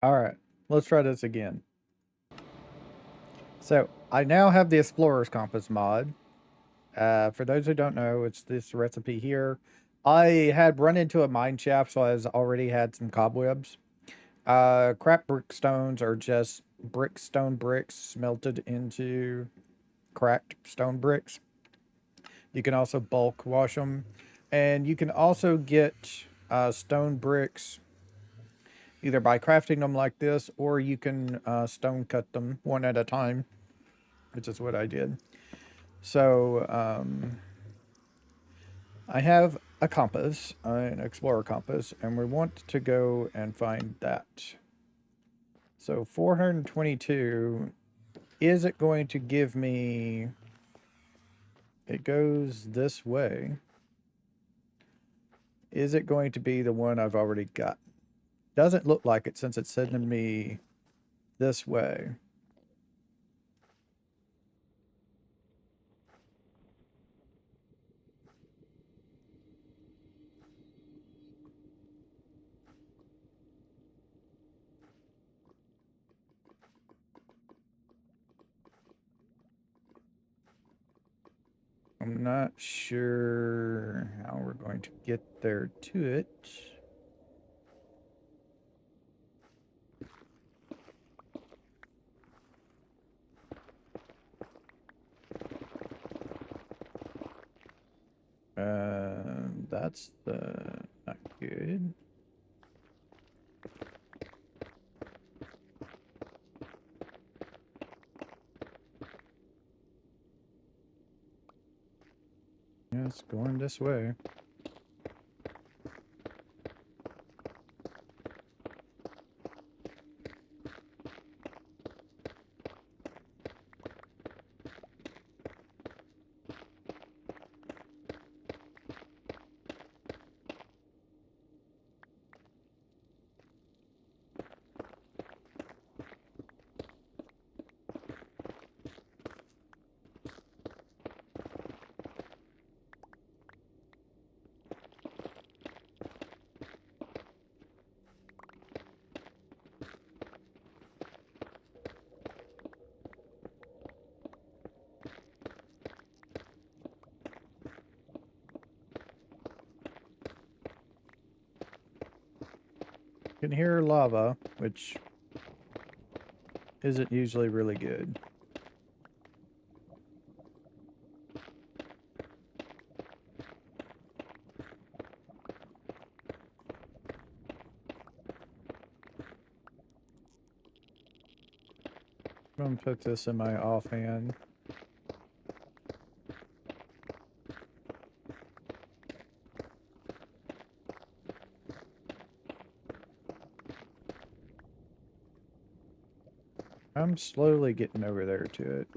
Alright, let's try this again. So, I now have the Explorer's Compass mod. For those who don't know, it's this recipe here. I had run into a mine shaft, so I already had some cobwebs. Crap brickstones are just stone bricks smelted into cracked stone bricks. You can also bulk wash them. And you can also get stone bricks either by crafting them like this, or you can stone cut them one at a time, which is what I did. So I have a compass, an explorer compass, and we want to go and find that. So 422, is it going to give me... It goes this way. Is it going to be the one I've already got? Doesn't look like it since it's sending me this way. I'm not sure how we're going to get there to it. That's not good. Yeah, it's going this way. You can hear lava, which isn't usually really good. I'm gonna put this in my offhand. I'm slowly getting over there to it.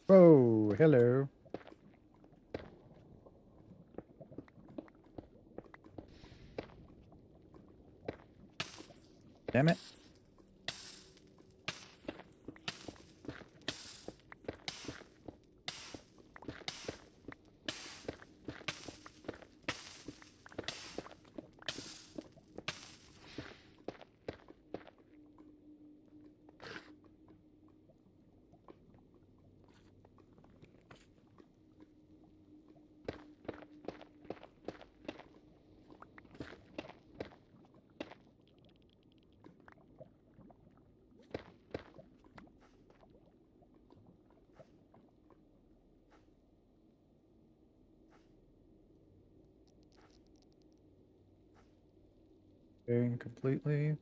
Oh, hello. Damn it. Going completely.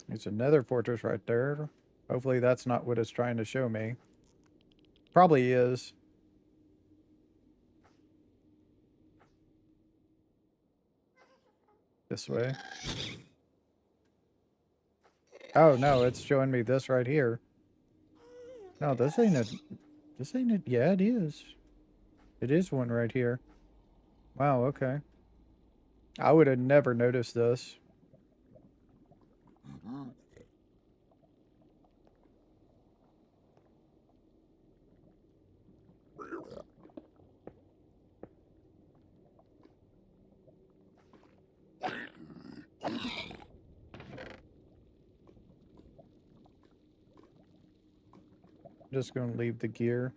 There's another fortress right there. Hopefully that's not what it's trying to show me. Probably is. This way. Oh, no, it's showing me this right here. No, this ain't a... This ain't it. Yeah, it is. It is one right here. Wow, okay. I would have never noticed this. Just gonna leave the gear.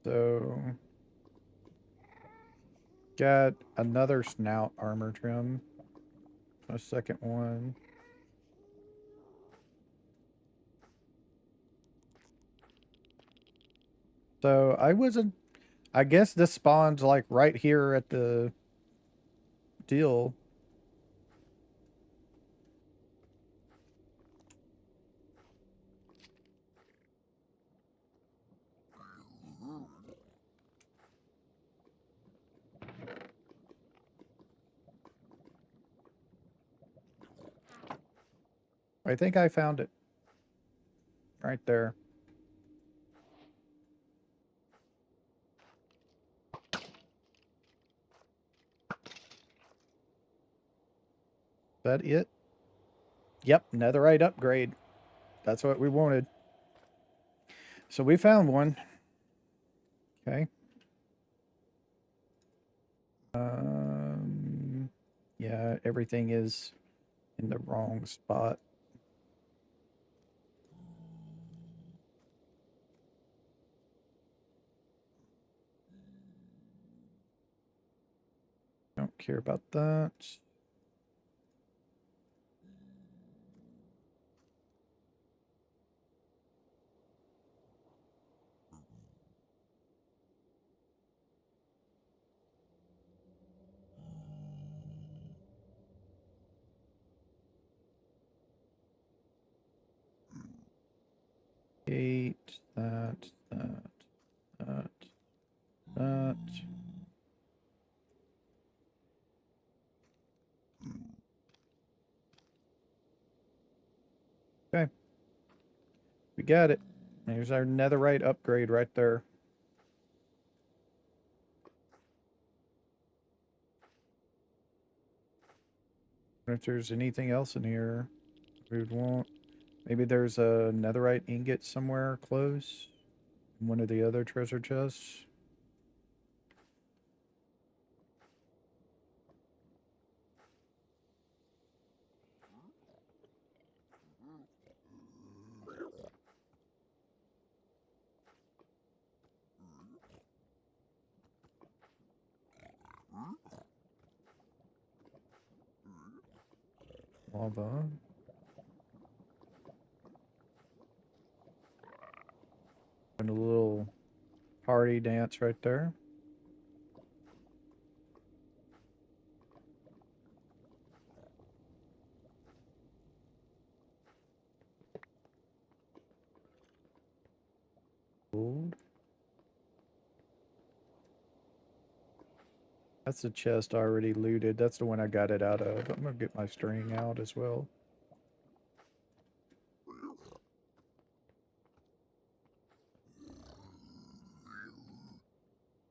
So, got another snout armor trim. A second one. So I guess this spawns like right here at the deal. I think I found it. Right there. Is that it? Yep, netherite upgrade. That's what we wanted. So we found one. Okay. Yeah, everything is in the wrong spot. Don't care about that. Eight, that. Okay. We got it. There's our netherite upgrade right there. If there's anything else in here we would want. Maybe there's a netherite ingot somewhere close in one of the other treasure chests. Lava. And a little party dance right there. Gold. That's the chest already looted. That's the one I got it out of. I'm gonna get my string out as well.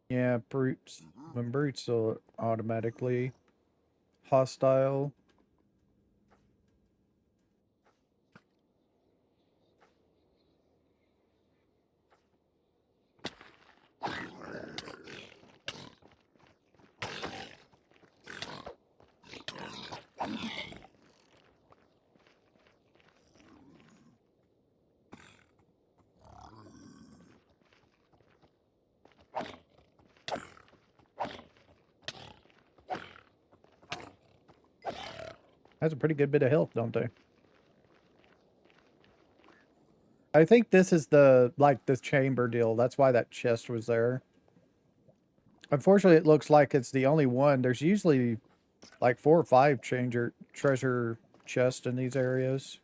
Yeah, brutes. When brutes are automatically hostile. That's a pretty good bit of health, don't they? I think this is the, like, this chamber deal. That's why that chest was there. Unfortunately, it looks like it's the only one. There's usually like 4 or 5 treasure chests in these areas.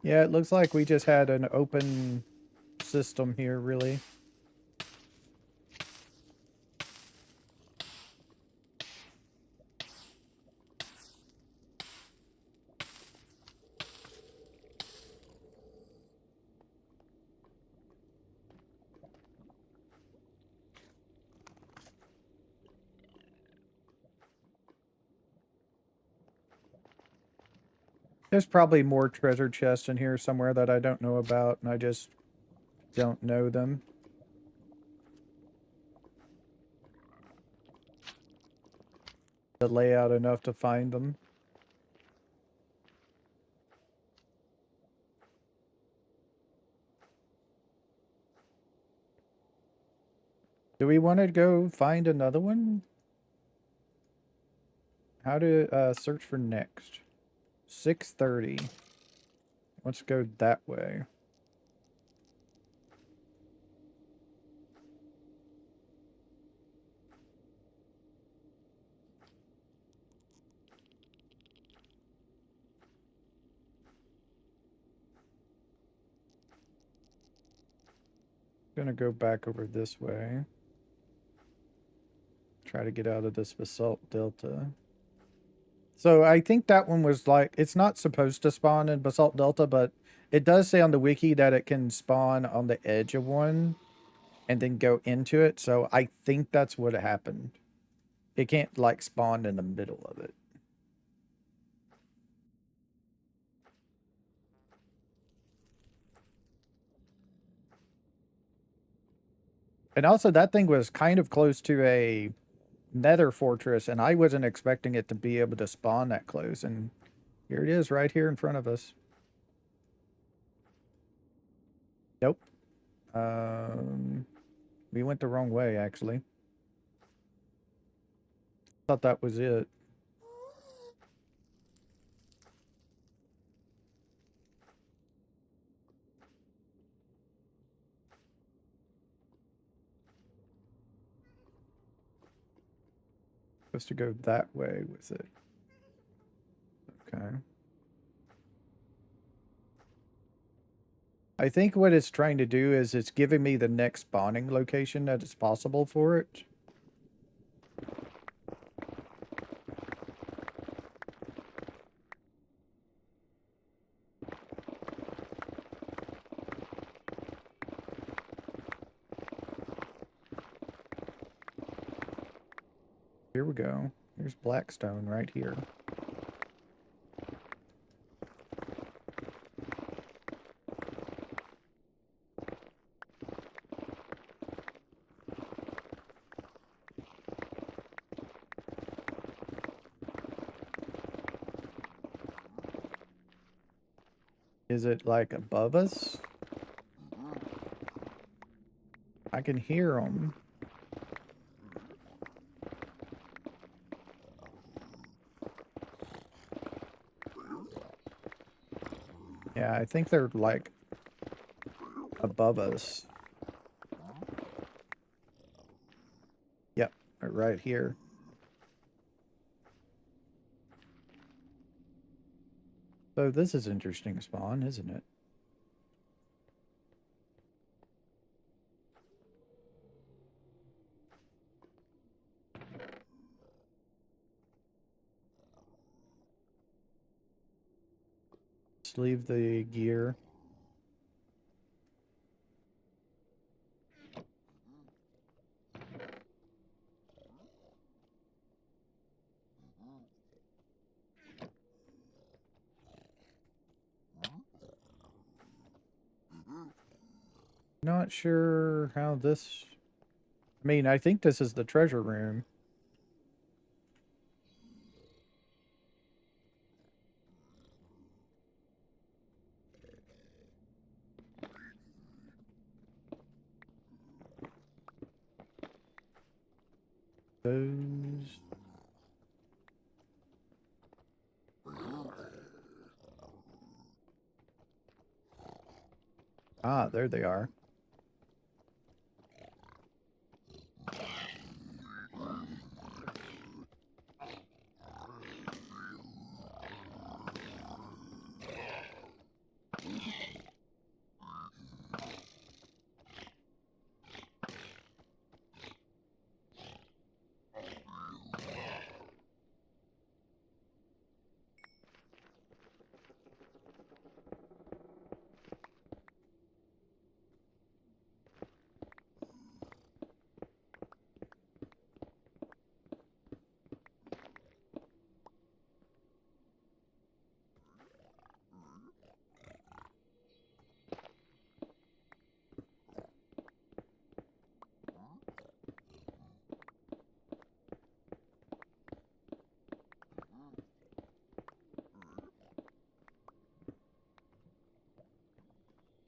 Yeah, it looks like we just had an open system here, really. There's probably more treasure chests in here somewhere that I don't know about, and I just don't know them. The layout enough to find them. Do we want to go find another one? How to search for next? 6:30. Let's go that way. Gonna go back over this way. Try to get out of this basalt delta. So I think that one was like, it's not supposed to spawn in basalt delta, but it does say on the wiki that it can spawn on the edge of one and then go into it. So I think that's what happened. It can't like spawn in the middle of it. And also that thing was kind of close to a Nether fortress, and I wasn't expecting it to be able to spawn that close. And here it is right here in front of us. Nope. We went the wrong way, actually. Thought that was it. Supposed to go that way with it. Okay. I think what it's trying to do is it's giving me the next spawning location that is possible for it. Here we go. Here's Blackstone right here. Is it like above us? I can hear them. Yeah, I think they're like above us. Yep, they're right here. So this is interesting spawn, isn't it? Let's leave the gear. Not sure how this... I mean, I think this is the treasure room. Those... Ah, there they are.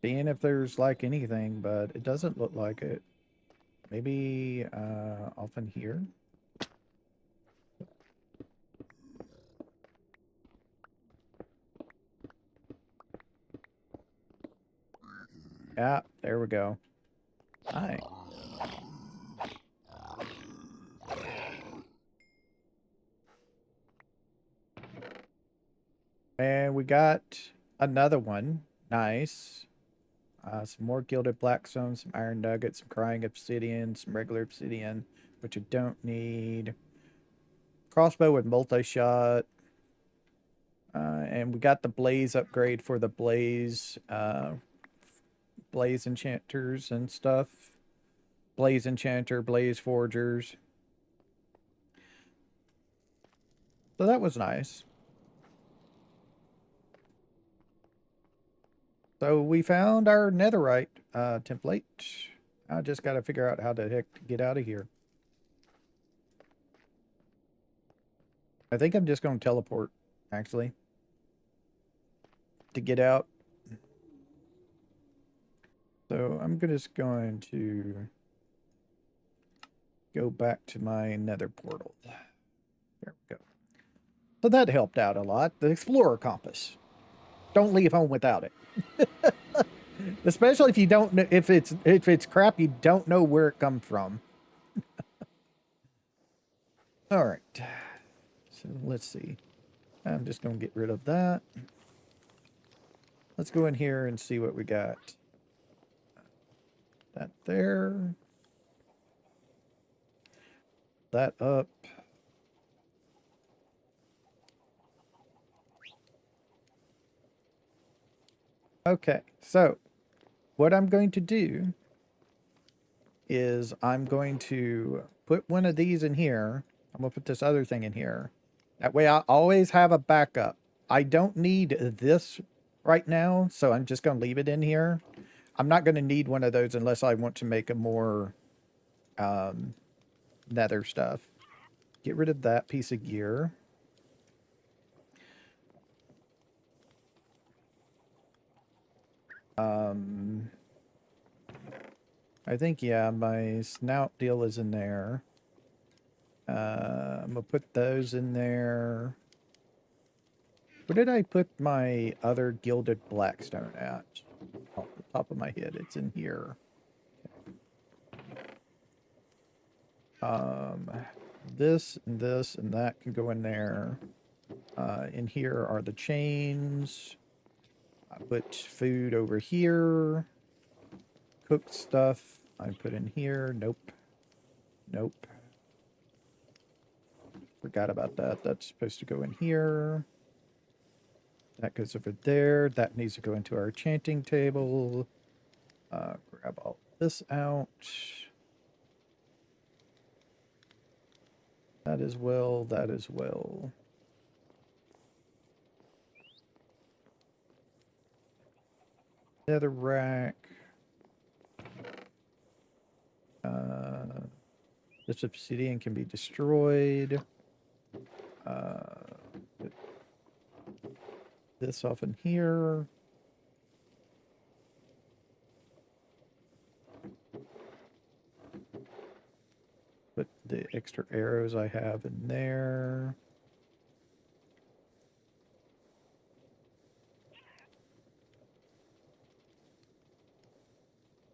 seeing if there's like anything, but it doesn't look like it. Maybe off in here. Yeah, there we go. Hi. And we got another one. Nice. Some more gilded blackstone, some iron nuggets, some crying obsidian, some regular obsidian, which I don't need. Crossbow with multi-shot. And we got the blaze upgrade for the blaze enchanters and stuff. Blaze enchanter, blaze forgers. So that was nice. So we found our netherite template. I just got to figure out how the heck to get out of here. I think I'm just going to teleport, actually, to get out. So I'm just going to go back to my nether portal. There we go. So that helped out a lot. The explorer compass. Don't leave home without it. Especially if you don't know, if it's crap, you don't know where it comes from. All right. So let's see. I'm just going to get rid of that. Let's go in here and see what we got. That there. That up. Okay, so what I'm going to do is I'm going to put one of these in here. I'm going to put this other thing in here. That way I always have a backup. I don't need this right now, so I'm just going to leave it in here. I'm not going to need one of those unless I want to make a more nether stuff. Get rid of that piece of gear. I think, yeah, my snout deal is in there. I'm going to put those in there. Where did I put my other gilded blackstone at? Off the top of my head, it's in here. This and that can go in there. In here are the chains. I put food over here. Cooked stuff I put in here. Nope. Nope. Forgot about that. That's supposed to go in here. That goes over there. That needs to go into our enchanting table. Grab all this out. That as well. That as well. Nether rack. This obsidian can be destroyed. Put this off in here. Put the extra arrows I have in there.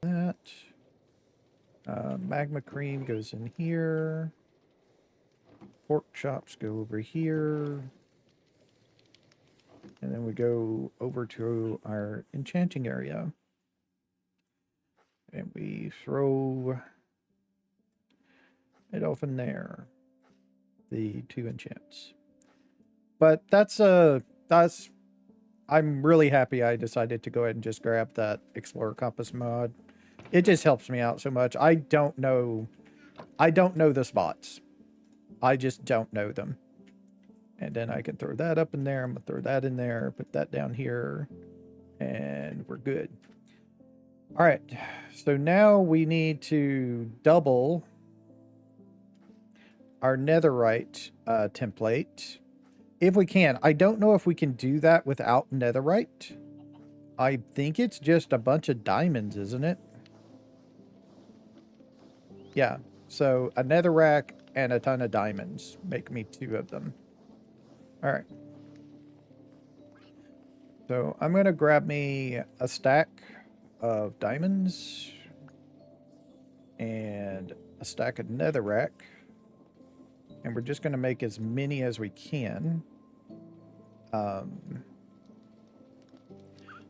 That. Magma cream goes in here. Pork chops go over here. And then we go over to our enchanting area. And we throw it off in there. The 2 enchants. But I'm really happy I decided to go ahead and just grab that Explorer Compass mod. It just helps me out so much. I don't know the spots. I just don't know them. And then I can throw that up in there. I'm going to throw that in there, put that down here, and we're good. All right. So now we need to double our netherite template. If we can. I don't know if we can do that without netherite. I think it's just a bunch of diamonds, isn't it? Yeah. So a netherrack and a ton of diamonds make me 2 of them. All right. So I'm going to grab me a stack of diamonds and a stack of netherrack. And we're just going to make as many as we can.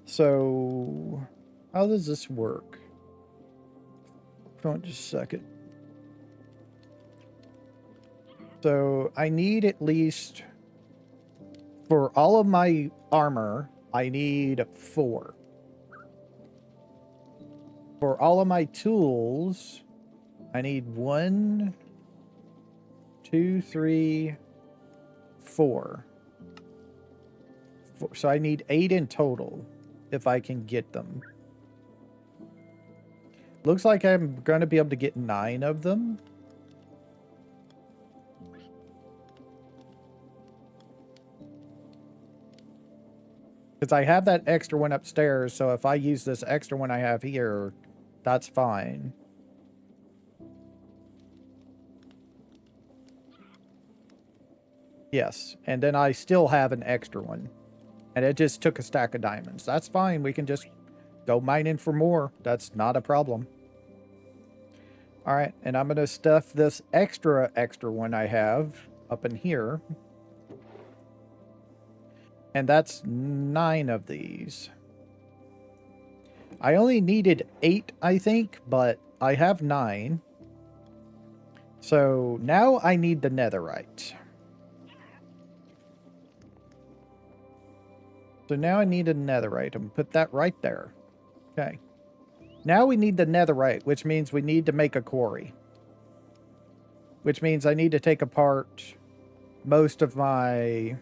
So how does this work? Hold on just a second. So I need at least, for all of my armor, I need 4. For all of my tools, I need 1, 2, 3, 4. So I need 8 in total if I can get them. Looks like I'm going to be able to get 9 of them. Because I have that extra one upstairs, so if I use this extra one I have here, that's fine. Yes, and then I still have an extra one. And it just took a stack of diamonds. That's fine, we can just go mining for more. That's not a problem. Alright, and I'm going to stuff this extra one I have up in here. And that's 9 of these. I only needed 8, I think, but I have 9. So now I need the netherite. So now I need a netherite. I'm going to put that right there. Okay. Now we need the netherite, which means we need to make a quarry. Which means I need to take apart most of my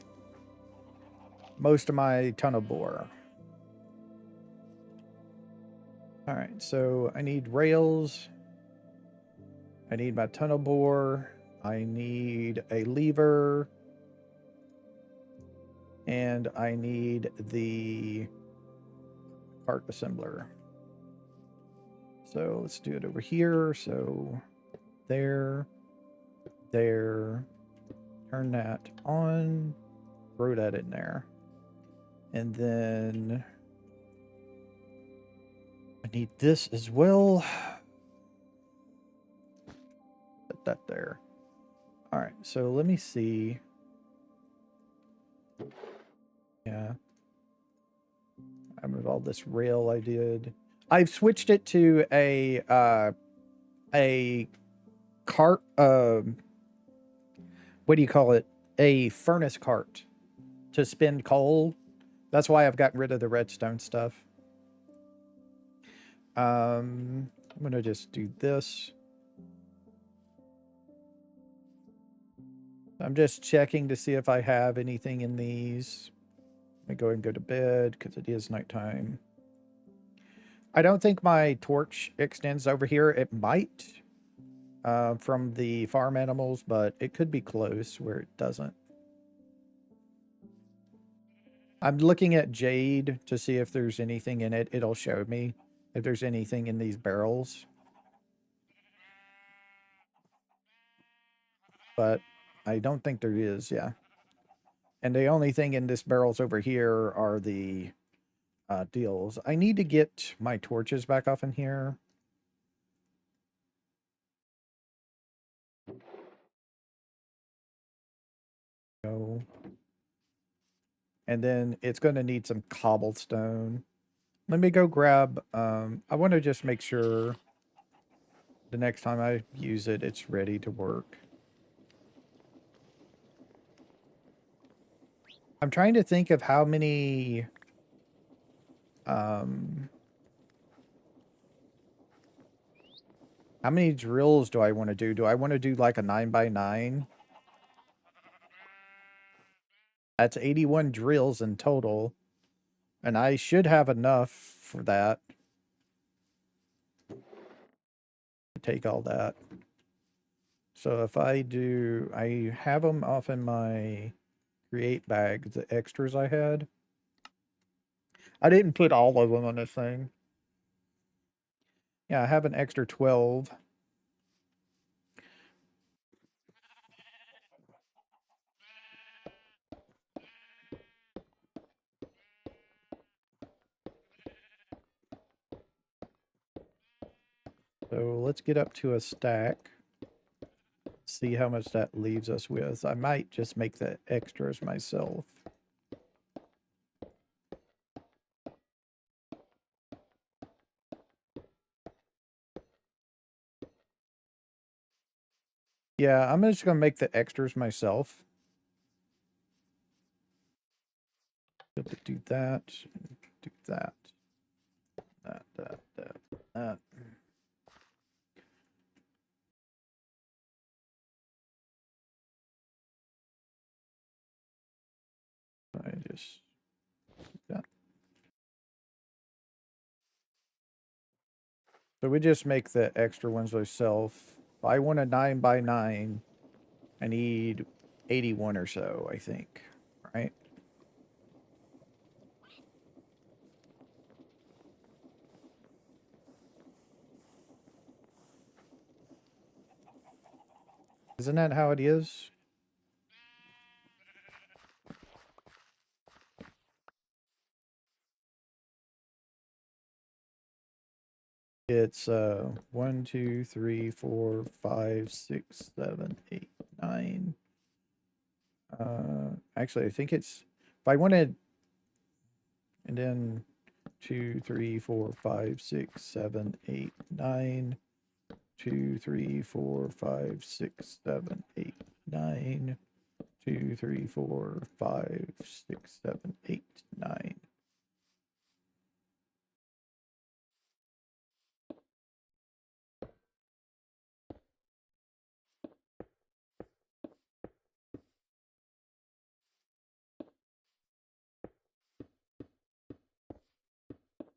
tunnel bore. Alright, so I need rails. I need my tunnel bore. I need a lever. And I need the cart assembler. So let's do it over here. So there. Turn that on. Throw that in there. And then I need this as well. Put that there. All right, so let me see. Yeah. I moved all this rail I did. I've switched it to a cart, what do you call it? A furnace cart to spin coal. That's why I've gotten rid of the redstone stuff. I'm going to just do this. I'm just checking to see if I have anything in these. Let me go ahead and go to bed because it is nighttime. I don't think my torch extends over here. It might from the farm animals, but it could be close where it doesn't. I'm looking at jade to see if there's anything in it. It'll show me if there's anything in these barrels. But I don't think there is, yeah. And the only thing in this barrels over here are the deals. I need to get my torches back off in here. Go. And then it's going to need some cobblestone. Let me go grab, I want to just make sure the next time I use it, it's ready to work. I'm trying to think of how many, how many drills do I want to do? Do I want to do like a 9x9? That's 81 drills in total. And I should have enough for that. Take all that. So if I do, I have them off in my create bag, the extras I had. I didn't put all of them on this thing. Yeah, I have an extra 12. So let's get up to a stack. See how much that leaves us with. I might just make the extras myself. Yeah, I'm just going to make the extras myself. Do that, do that, that. I just do that. So we just make the extra ones ourselves. If I want a 9x9, I need 81 or so, I think, right? Isn't that how it is? It's 1, 2, 3, 4, 5, 6, 7, 8, 9. Actually, I think it's if I wanted, and then 2, 3, 4, 5, 6, 7, 8, 9. 2, 3, 4, 5, 6, 7, 8, 9. 2, 3, 4, 5, 6, 7, 8, 9.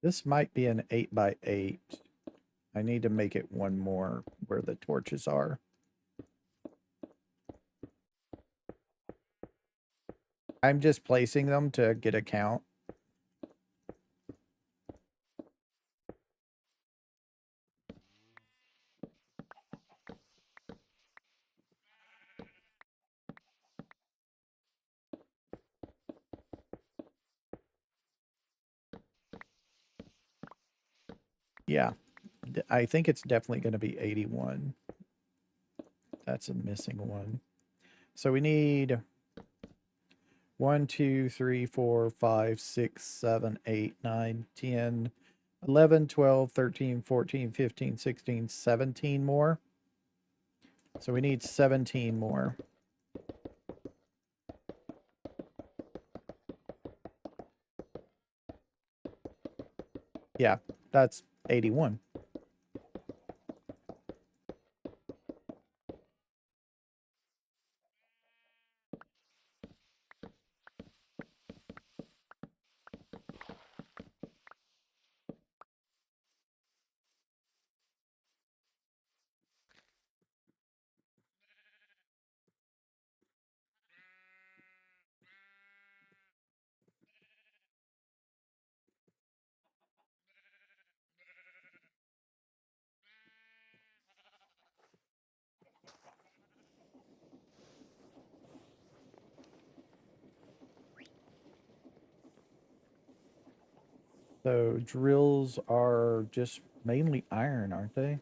This might be an 8x8. I need to make it one more where the torches are. I'm just placing them to get a count. Yeah, I think it's definitely going to be 81. That's a missing one. So we need 1, 2, 3, 4, 5, 6, 7, 8, 9, 10, 11, 12, 13, 14, 15, 16, 17 more. So we need 17 more. Yeah, that's 81. So drills are just mainly iron, aren't they?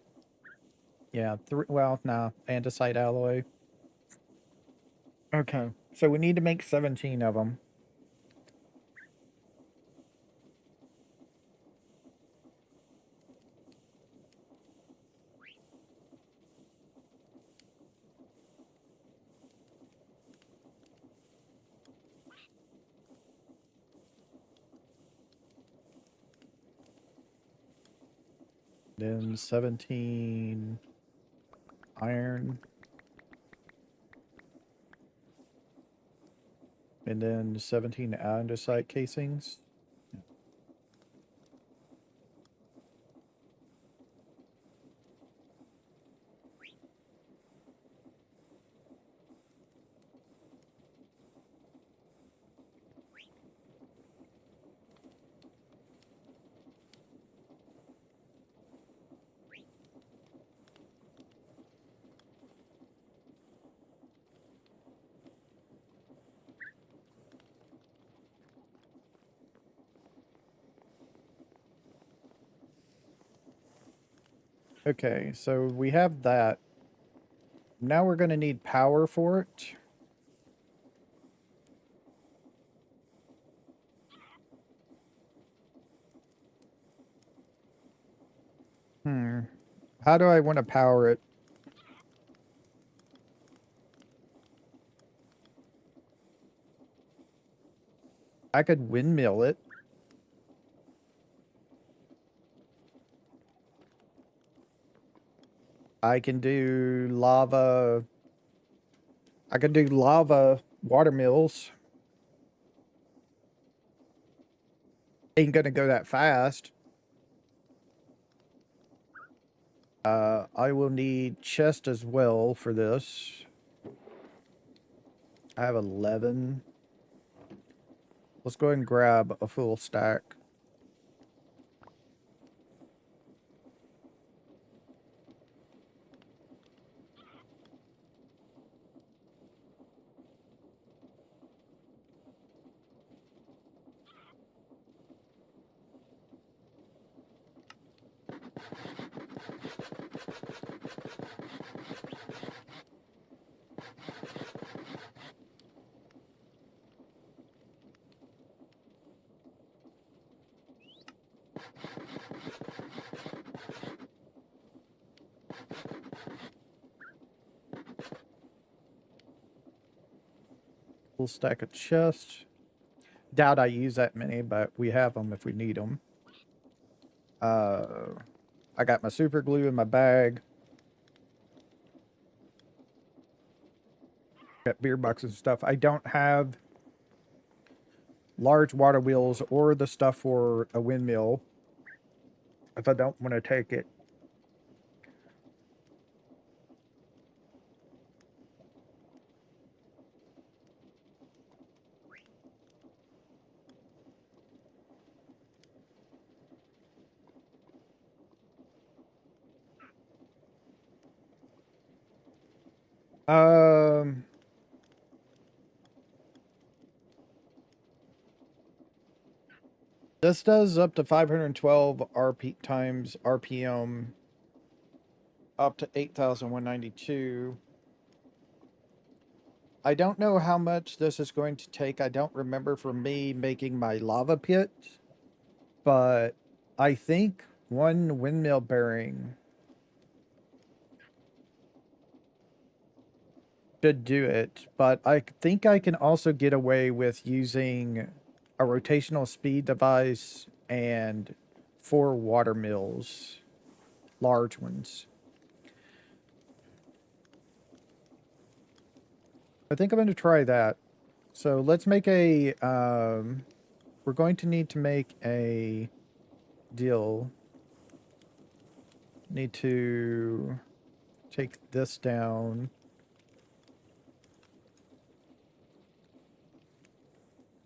Yeah, well, no, andesite alloy. Okay, so we need to make 17 of them. Then 17 iron. And then 17 andesite casings. Okay, so we have that. Now we're going to need power for it. How do I want to power it? I could windmill it. I can do lava. I can do lava water mills. Ain't gonna go that fast. I will need chest as well for this. I have 11. Let's go ahead and grab a full stack. Full stack of chest. Doubt I use that many, but we have them if we need them. I got my super glue in my bag. Got beer boxes and stuff. I don't have large water wheels or the stuff for a windmill if I don't want to take it. Um, this does up to 512 RP times RPM, up to 8,192. I don't know how much this is going to take. I don't remember from me making my lava pit, but I think one windmill bearing should do it. But I think I can also get away with using a rotational speed device and 4 water mills, large ones. I think I'm going to try that. So let's make a, we're going to need to make a deal. Need to take this down.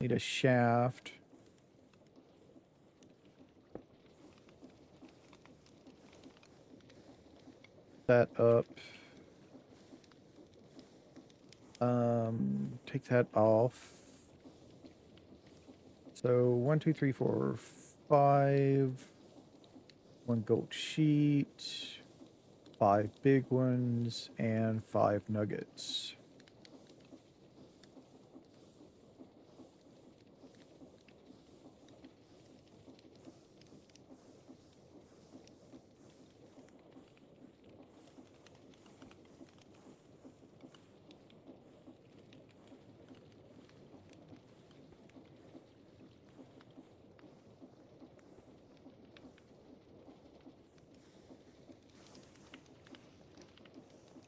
Need a shaft. That up. Take that off. So 1, 2, 3, 4, 5. 1 gold sheet. 5 big ones and 5 nuggets.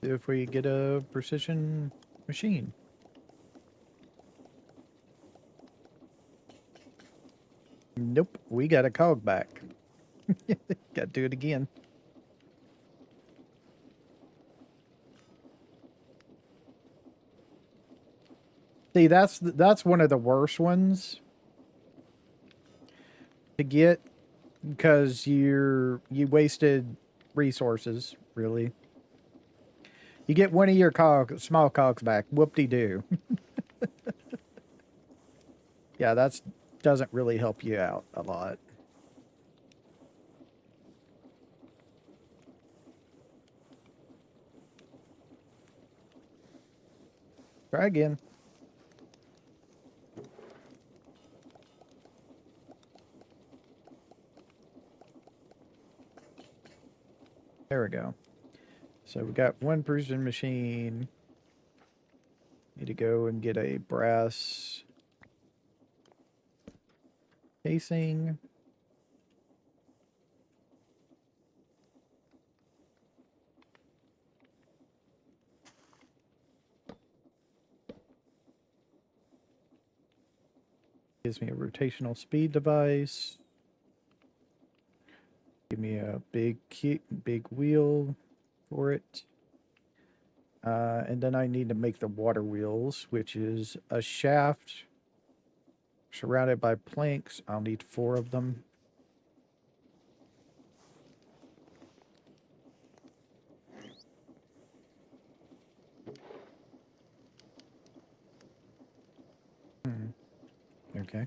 If we get a precision machine. Nope, we got a cog back. Got to do it again. See, that's one of the worst ones to get because you wasted resources, really. You get one of your small cogs back. Whoop-de-doo. Yeah, that's doesn't really help you out a lot. Try again. There we go. So we got one precision machine. Need to go and get a brass casing. Gives me a rotational speed device. Give me a big wheel for it. And then I need to make the water wheels, which is a shaft surrounded by planks. I'll need 4 of them. Okay.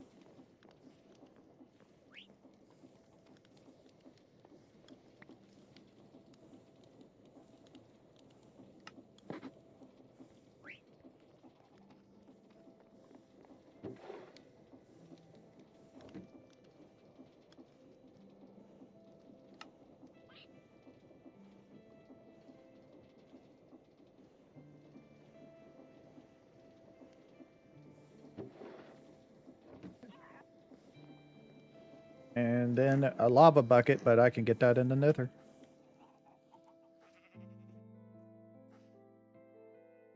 And then a lava bucket, but I can get that in the Nether.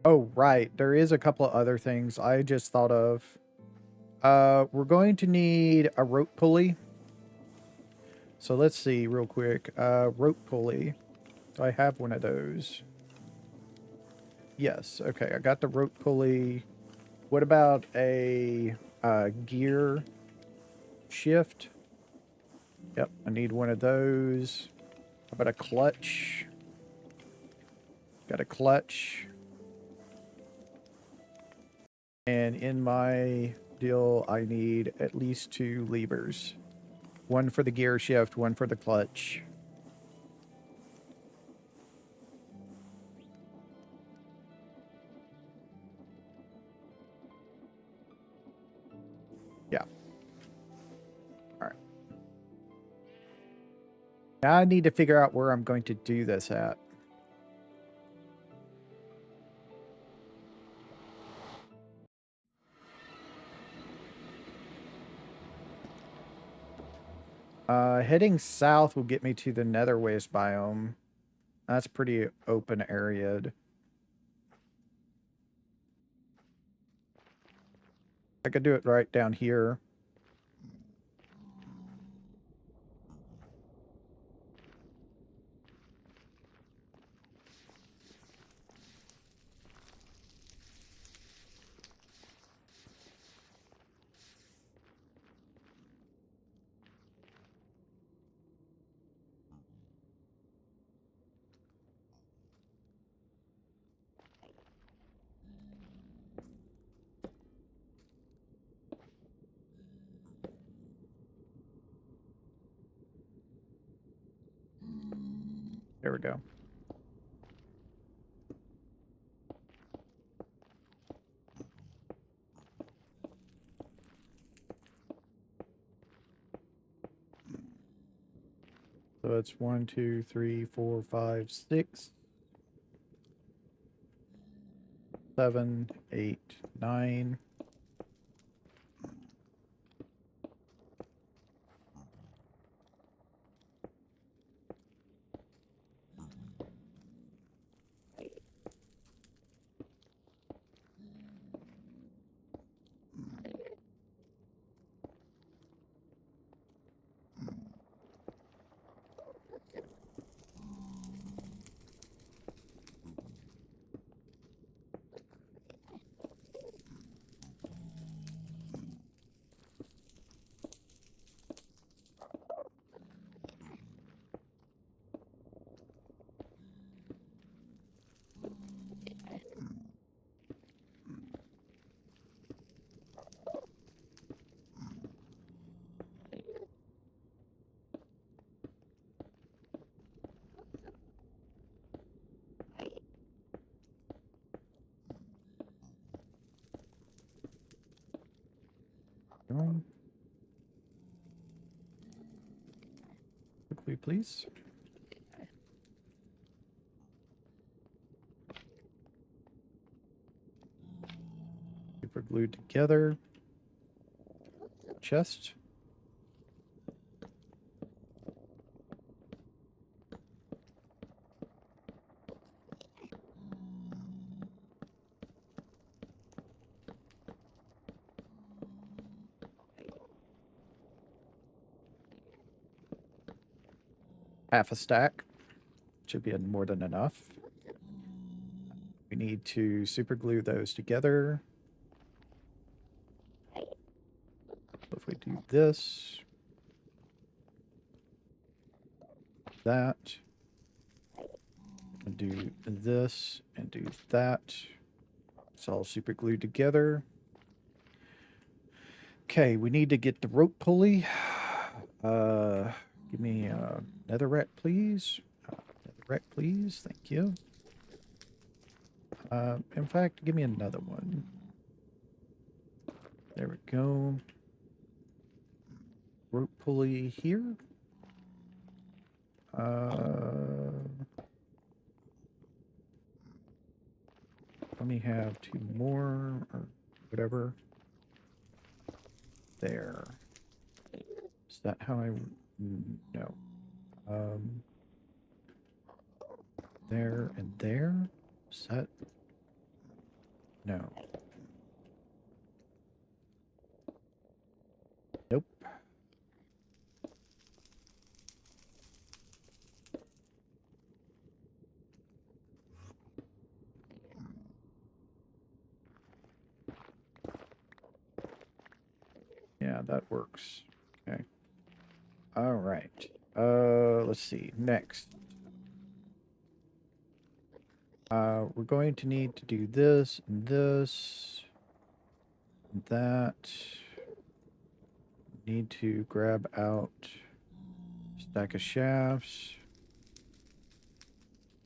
Oh, right. There is a couple of other things I just thought of. We're going to need a rope pulley. So let's see real quick. Rope pulley. Do I have one of those? Yes. Okay, I got the rope pulley. What about a gear shift? Yep, I need one of those. How about a clutch? Got a clutch. And in my deal, I need at least 2 levers. One for the gear shift, one for the clutch. Yeah. All right. Now I need to figure out where I'm going to do this at. Heading south will get me to the Nether waste biome. That's pretty open area. I could do it right down here. There we go. So it's 1, 2, 3, 4, 5, 6, 7, 8, 9. Quickly, please. Super glued together. Chest. Half a stack. Should be more than enough. We need to super glue those together. If we do this, that, and do this, and do that. It's all super glued together. Okay, we need to get the rope pulley. Give me a netherrack, please. Netherrack, please. Thank you. In fact, give me another one. There we go. Rope pulley here. Let me have 2 more or whatever. There. Is that how I... No. There and there? Is that... No. Nope. Yeah, that works. Okay. All right. Let's see. Next. We're going to need to do this and this and that. Need to grab out a stack of shafts.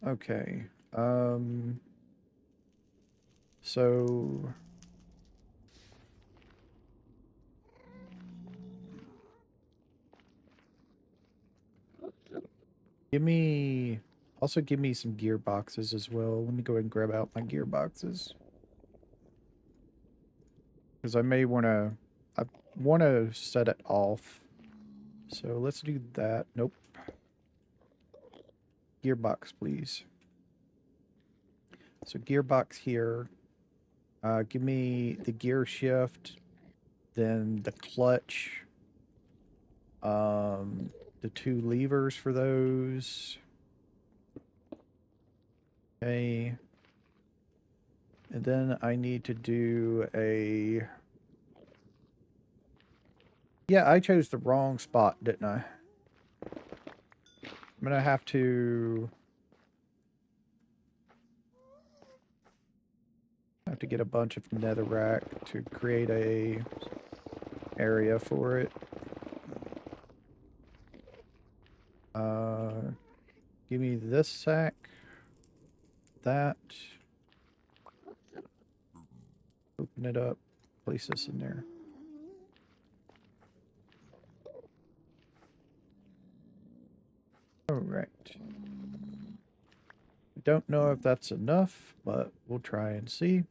Okay. So give me some gearboxes as well. Let me go ahead and grab out my gearboxes. Because I want to set it off. So let's do that. Nope. Gearbox, please. So gearbox here. Give me the gear shift, then the clutch, the 2 levers for those. Okay. And then I need to do a... Yeah, I chose the wrong spot, didn't I? I'm gonna have to get a bunch of netherrack to create a area for it. Give me this sack, that. Open it up, place this in there. All right. I don't know if that's enough, but we'll try and see.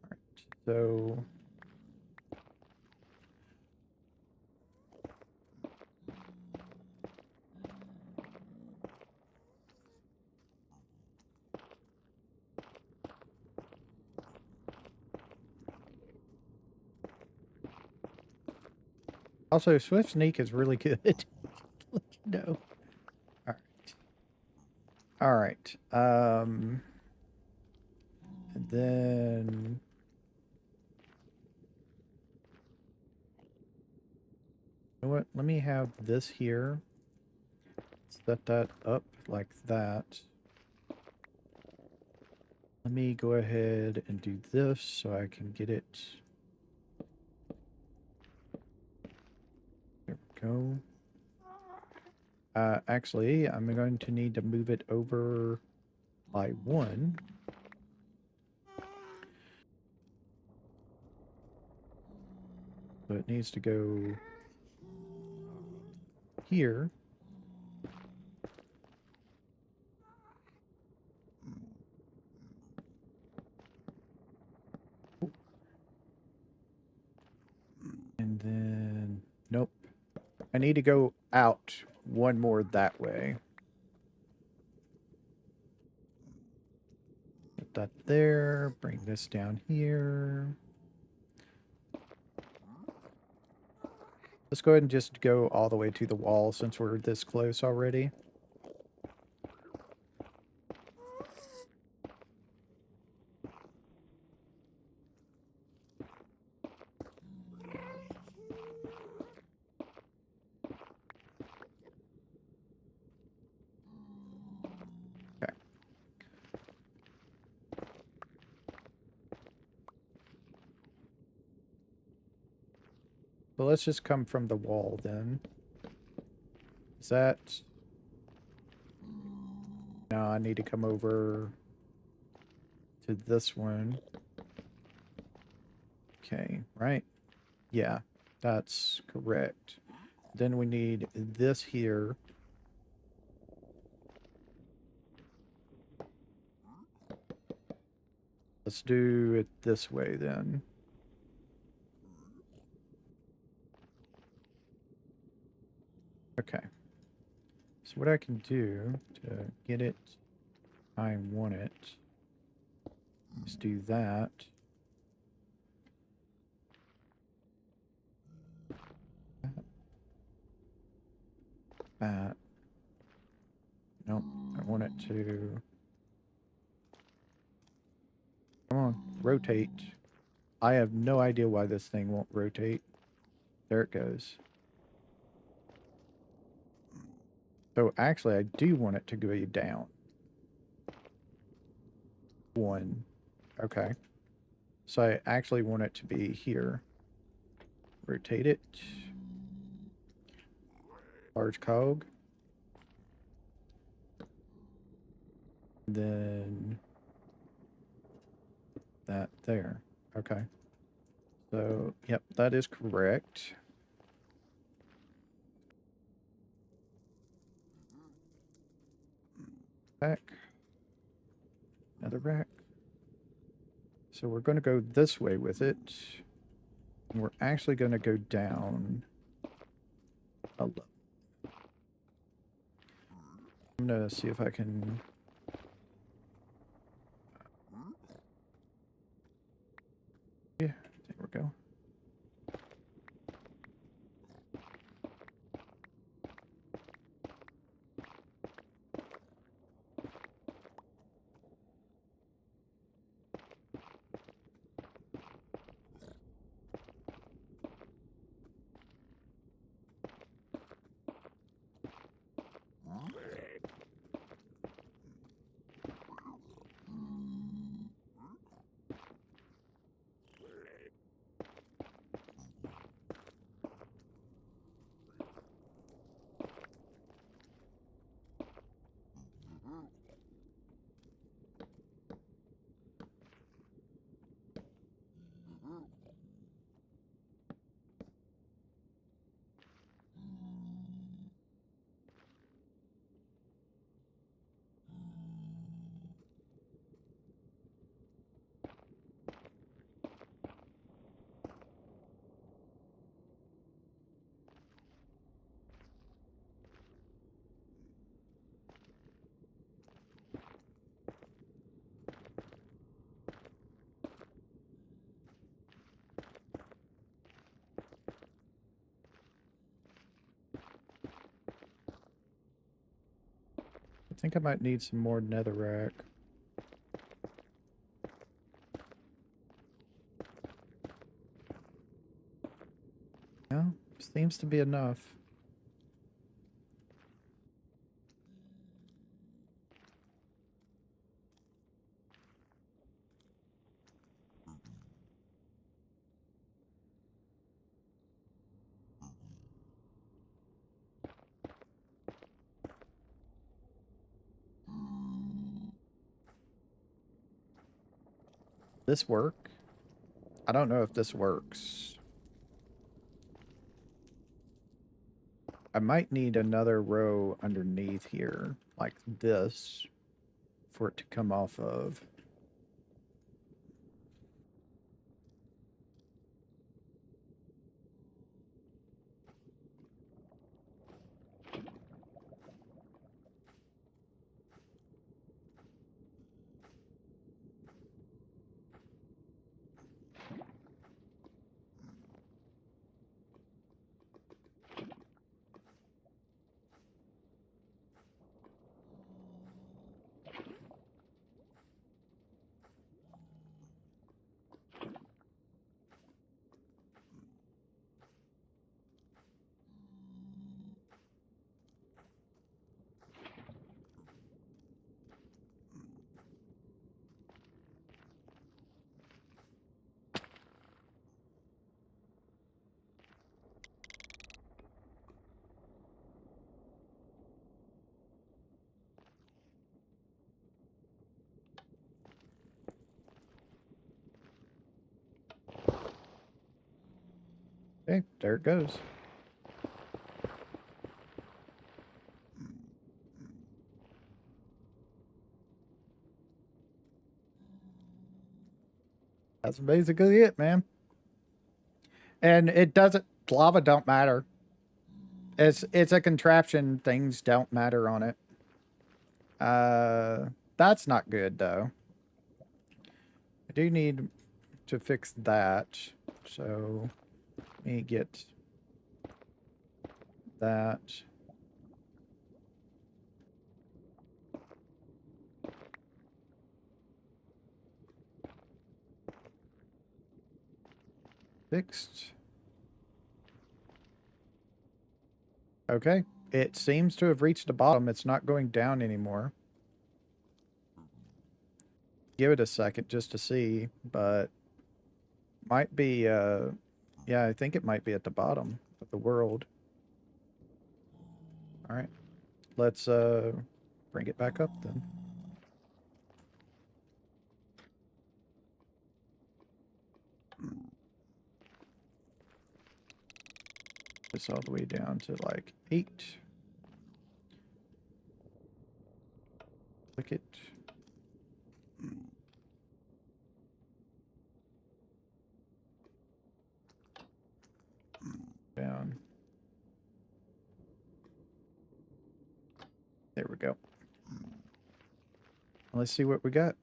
All right, so also Swift Sneak is really good. No. All right. All right. And then you know what? Let me have this here. Set that up like that. Let me go ahead and do this so I can get it. There we go. Actually, I'm going to need to move it over by 1. So it needs to go here. And then, nope. I need to go out one more that way. Put that there. Bring this down here. Let's go ahead and just go all the way to the wall since we're this close already. Okay. So let's just come from the wall then. Is that... No, I need to come over to this one. Okay, right? Yeah, that's correct. Then we need this here. Let's do it this way then. Okay. So what I can do to get it, I want it. Let's do that. That. Nope, I want it to... Come on, rotate. I have no idea why this thing won't rotate. There it goes. So actually, I do want it to go down. One. Okay. So I actually want it to be here. Rotate it. Large cog. Then that there. Okay. So, yep, that is correct. Back. Another rack. So we're going to go this way with it. And we're actually going to go down a level. I'm going to see if I can... Yeah, there we go. I think I might need some more netherrack. Yeah, seems to be enough. This work? I don't know if this works. I might need another row underneath here, like this, for it to come off of. Okay, there it goes. That's basically it, man. And it doesn't, lava don't matter. It's a contraption, things don't matter on it. That's not good though. I do need to fix that. So let me get that. Fixed. Okay. It seems to have reached the bottom. It's not going down anymore. Give it a second just to see, but might be, yeah, I think it might be at the bottom of the world. All right. Let's, bring it back up then. This all the way down to like 8. Click it. Down. There we go. Let's see what we got.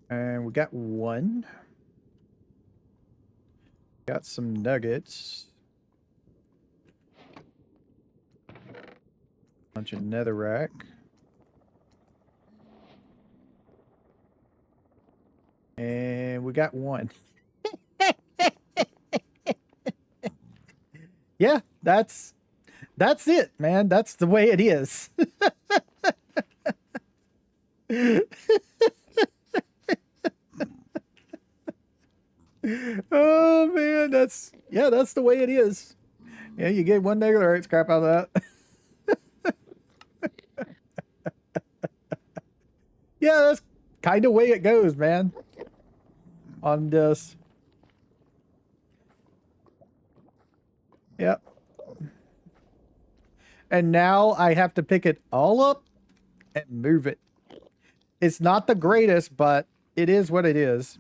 And we got 1. Got some nuggets. Bunch of netherrack. And we got 1. Yeah, that's it, man. That's the way it is. Oh man, that's the way it is. Yeah, you get 1 netherite scrap out of that. Yeah, that's kind of way it goes, man. On this. Yep. And now I have to pick it all up and move it. It's not the greatest, but it is what it is.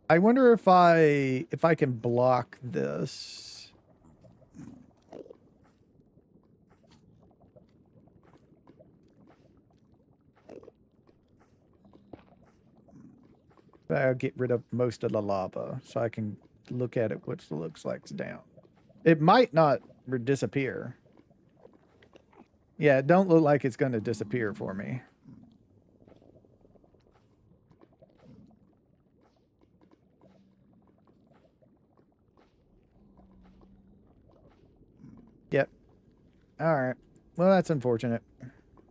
I wonder if I can block this. I'll get rid of most of the lava so I can look at it what it looks like it's down. It might not disappear. Yeah, it don't look like it's going to disappear for me. Yep. All right. Well, that's unfortunate,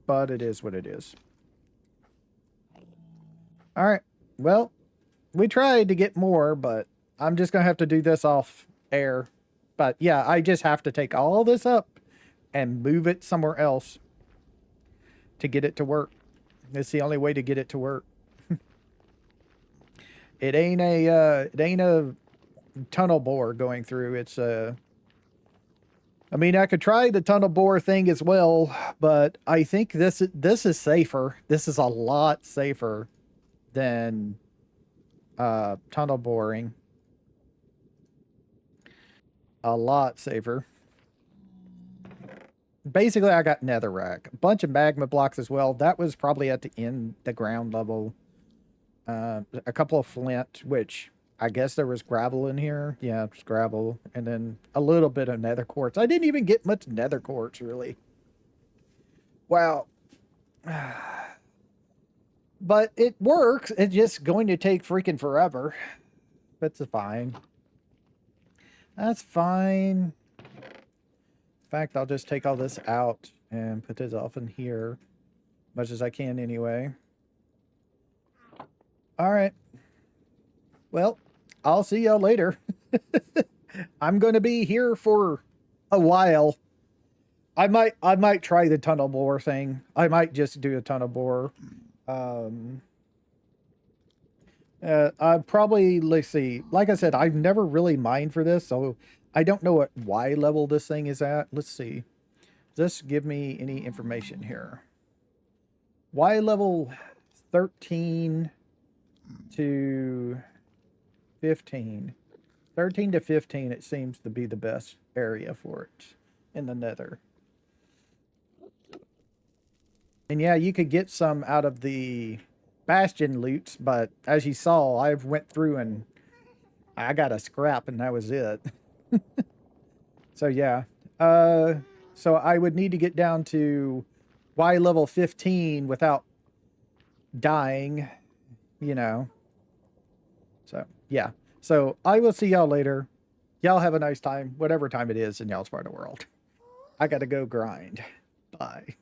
but it is what it is. All right. Well, we tried to get more, but I'm just going to have to do this off air. But yeah, I just have to take all this up and move it somewhere else to get it to work. It's the only way to get it to work. It ain't a tunnel bore going through. It's a. I mean, I could try the tunnel bore thing as well, but I think this is safer. This is a lot safer than tunnel boring. A lot safer. Basically, I got netherrack, a bunch of magma blocks as well. That was probably at the ground level. A couple of flint, which I guess there was gravel in here. Yeah, it's gravel, and then a little bit of nether quartz. I didn't even get much nether quartz really. Wow. But it works. It's just going to take freaking forever. That's fine. That's fine. In fact, I'll just take all this out and put this off in here. Much as I can anyway. Alright. Well, I'll see y'all later. I'm going to be here for a while. I might try the tunnel bore thing. I might just do a tunnel bore. I probably, let's see. Like I said, I've never really mined for this, so I don't know what Y level this thing is at. Let's see. Does this give me any information here? Y level 13 to 15. 13 to 15, it seems to be the best area for it in the nether. And yeah, you could get some out of the Bastion loots, but as you saw, I went through and I got a scrap and that was it. So yeah. So I would need to get down to Y level 15 without dying, you know. So yeah. So I will see y'all later. Y'all have a nice time, whatever time it is in y'all's part of the world. I gotta go grind. Bye.